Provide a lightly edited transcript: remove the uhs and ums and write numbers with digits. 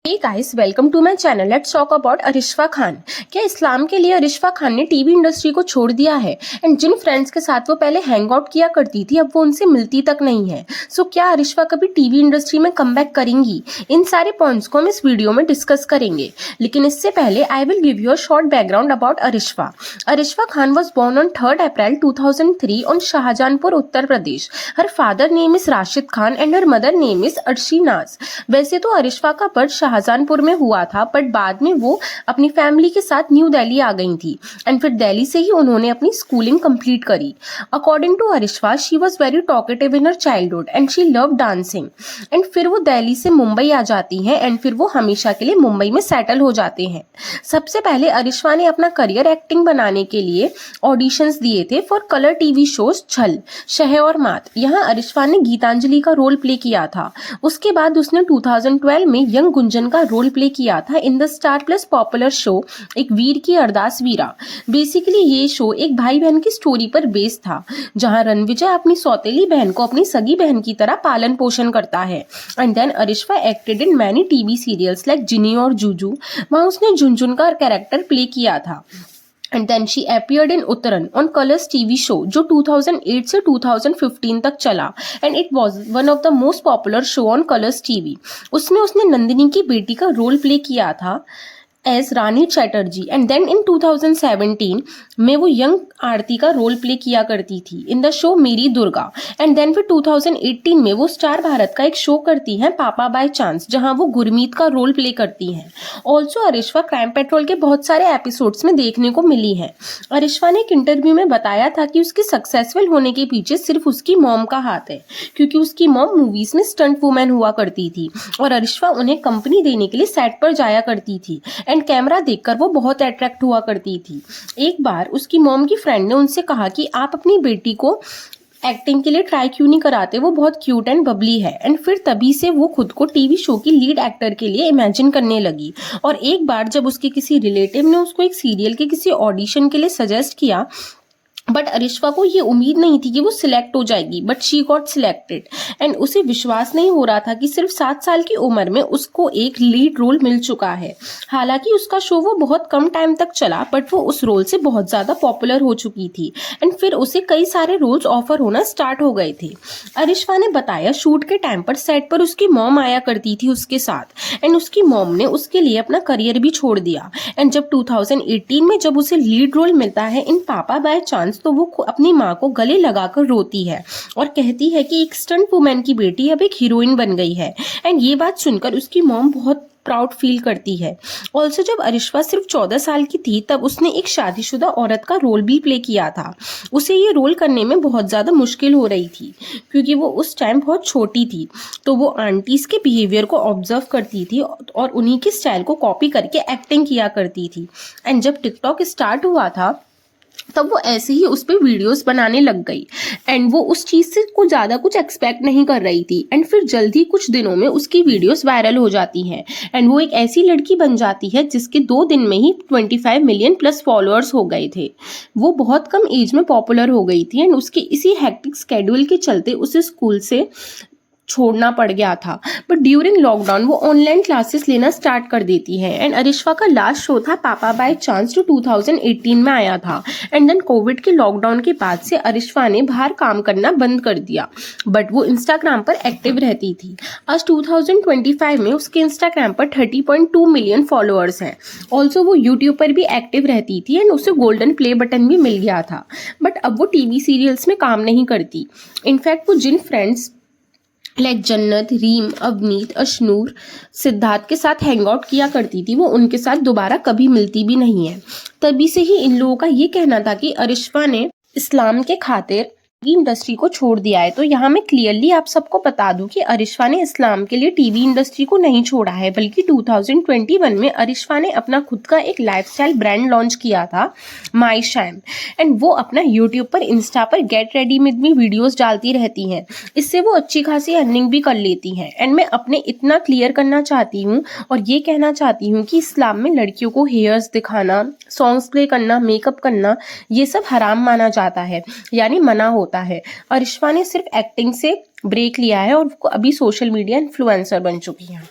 Hey guys, welcome to my channel. Let's talk about Arishfa Khan. क्या इस्लाम के लिए अरिशवा खान ने टीवी इंडस्ट्री को छोड़ दिया है? एंड जिन फ्रेंड्स के साथ वो पहले हैंग आउट किया करती थी, अब वो उनसे मिलती तक नहीं है। सो क्या अरिशवा कभी टीवी इंडस्ट्री में कमबैक करेंगी? इन सारे पॉइंट्स को हम इस वीडियो में डिस्कस करेंगे, लेकिन इससे पहले I will give you a short background about Arishfa. Arishfa Khan was born on 3 April 2003 on Shahjahanpur, Uttar Pradesh. Her father name is Rashid Khan and her mother name is Arshi Naaz. वैसे तो अरिशवा का बर्थ शाहजहानपुर में हुआ था, बट बाद में वो अपनी फैमिली के साथ न्यू दिल्ली आ गई थी एंड फिर दिल्ली से ही उन्होंने अपनी स्कूलिंग कंप्लीट करी। According to Arishfa, she was very talkative in her childhood and she love dancing. And फिर वो दिल्ली से मुंबई आ जाती हैं एंड फिर वो हमेशा के लिए मुंबई में सेटल हो जाते हैं। सबसे पहले अरिशवा ने अपना करियर एक्टिंग बनाने के लिए ऑडिशंस दिए थे फॉर कलर टीवी शोज छल, शह और मात। यहाँ अरिशवा ने गीतांजलि का रोल प्ले किया था। उसके बाद उसने 2012 में यंग गुंजन का रोल प्ले किया था in the star plus popular show एक वीर की अरदास वीरा। बेसिकली ये शो एक भाई बहन की स्टोरी पर बेस्ड था, जहां रणविजय अपनी सौतेली बहन को अपनी सगी बहन की तरह पालन पोषण करता है। And then Arishfa acted in many TV serials like Jeannie और जूजू। वहां उसने झुनझुन का कैरेक्टर प्ले किया था। And then she appeared in Uttaran on Colors TV show, जो 2008 से 2015 तक चला and it was one of the most popular show on Colors TV. उसमें उसने नंदिनी की बेटी का रोल प्ले किया था as Rani Chatterjee. And then in 2017 में वो यंग आरती का रोल प्ले किया करती थी इन द शो मेरी दुर्गा। एंड देन फिर 2018 में वो स्टार भारत का एक शो करती हैं पापा बाय चांस, जहां वो गुरमीत का रोल प्ले करती हैं। ऑल्सो अरिशवा क्राइम पेट्रोल के बहुत सारे एपिसोड्स में देखने को मिली है। अरिशवा ने एक इंटरव्यू में बताया था कि उसकी सक्सेसफुल होने के पीछे सिर्फ उसकी मॉम का हाथ है, क्योंकि उसकी मॉम मूवीज में स्टंट वुमेन हुआ करती थी और अरिशवा उन्हें कंपनी देने के लिए सेट पर जाया करती थी एंड कैमरा देखकर वो बहुत अट्रैक्ट हुआ करती थी। एक बार उसकी मॉम की फ्रेंड ने उनसे कहा कि आप अपनी बेटी को एक्टिंग के लिए ट्राई क्यों नहीं कराते, वो बहुत क्यूट एंड बबली है। एंड फिर तभी से वो खुद को टीवी शो की लीड एक्टर के लिए इमेजिन करने लगी। और एक बार जब उसके किसी रिलेटिव ने उसको एक सीरियल के किसी ऑडिशन के लिए सजेस्ट किया, बट अरिशवा को ये उम्मीद नहीं थी कि वो सिलेक्ट हो जाएगी, but she got selected. And उसे विश्वास नहीं हो रहा था कि सिर्फ 7 साल की उम्र में उसको एक लीड रोल मिल चुका है। हालांकि उसका शो वो बहुत कम टाइम तक चला, बट वो उस रोल से बहुत ज़्यादा पॉपुलर हो चुकी थी एंड फिर उसे कई सारे रोल्स ऑफर होना स्टार्ट हो गए थे। अरिशवा ने बताया शूट के टाइम पर सेट पर उसकी मॉम आया करती थी उसके साथ एंड उसकी मॉम ने उसके लिए अपना करियर भी छोड़ दिया। एंड जब 2018 में जब उसे लीड रोल मिलता है इन पापा बाय चांस, तो वो अपनी माँ को गले लगाकर रोती है और कहती है कि एक स्टंट वुमेन की बेटी अब एक हीरोइन बन गई है। एंड ये बात सुनकर उसकी मॉम बहुत प्राउड फील करती है। ऑल्सो जब अरिशवा सिर्फ 14 साल की थी, तब उसने एक शादीशुदा औरत का रोल भी प्ले किया था। उसे ये रोल करने में बहुत ज़्यादा मुश्किल हो रही थी, क्योंकि वो उस टाइम बहुत छोटी थी। तो वो आंटीज़ के बिहेवियर को ऑब्जर्व करती थी और उन्हीं के स्टाइल को कॉपी करके एक्टिंग किया करती थी। एंड जब टिकटॉक स्टार्ट हुआ था, तब वो ऐसे ही उस पर वीडियोस बनाने लग गई एंड वो उस चीज़ से कुछ ज़्यादा कुछ एक्सपेक्ट नहीं कर रही थी। एंड फिर जल्द ही कुछ दिनों में उसकी वीडियोस वायरल हो जाती हैं एंड वो एक ऐसी लड़की बन जाती है जिसके 2 दिन में ही 25 मिलियन प्लस फॉलोअर्स हो गए थे। वो बहुत कम एज में पॉपुलर हो गई थी एंड उसके इसी हैक्टिक स्केड्यूल के चलते उसे स्कूल से छोड़ना पड़ गया था, बट ड्यूरिंग लॉकडाउन वो ऑनलाइन क्लासेस लेना स्टार्ट कर देती है। एंड अरिशवा का लास्ट शो था पापा बाय चांस, जो 2018 में आया था। एंड देन कोविड के लॉकडाउन के बाद से अरिशवा ने बाहर काम करना बंद कर दिया, बट वो इंस्टाग्राम पर एक्टिव रहती थी। आज 2025 में उसके इंस्टाग्राम पर 30.2 मिलियन फॉलोअर्स हैं। ऑल्सो वो यूट्यूब पर भी एक्टिव रहती थी एंड उसे गोल्डन प्ले बटन भी मिल गया था, बट अब वो टीवी सीरियल्स में काम नहीं करती। इनफैक्ट वो जिन फ्रेंड्स लाइक जन्नत, रीम, अवनीत, अशनूर, सिद्धार्थ के साथ हैंग आउट किया करती थी, वो उनके साथ दोबारा कभी मिलती भी नहीं है। तभी से ही इन लोगों का ये कहना था कि अरिशवा ने इस्लाम के खातिर इंडस्ट्री को छोड़ दिया है। तो यहाँ मैं क्लियरली आप सबको बता दूं कि अरिशवा ने इस्लाम के लिए टीवी इंडस्ट्री को नहीं छोड़ा है, बल्कि 2021 में अरिशवा ने अपना खुद का एक लाइफस्टाइल ब्रांड लॉन्च किया था, माई शैम। एंड वो अपना यूट्यूब पर, इंस्टा पर get ready with me videos डालती रहती हैं। इससे वो अच्छी खासी अर्निंग भी कर लेती हैं। एंड मैं अपने इतना क्लियर करना चाहती हूँ और ये कहना चाहती हूँ कि इस्लाम में लड़कियों को हेयर्स दिखाना, सॉन्ग्स प्ले करना, मेकअप करना, ये सब हराम माना जाता है, यानी मना होता है। अरिशवा ने सिर्फ एक्टिंग से ब्रेक लिया है और अभी सोशल मीडिया इन्फ्लुएंसर बन चुकी है।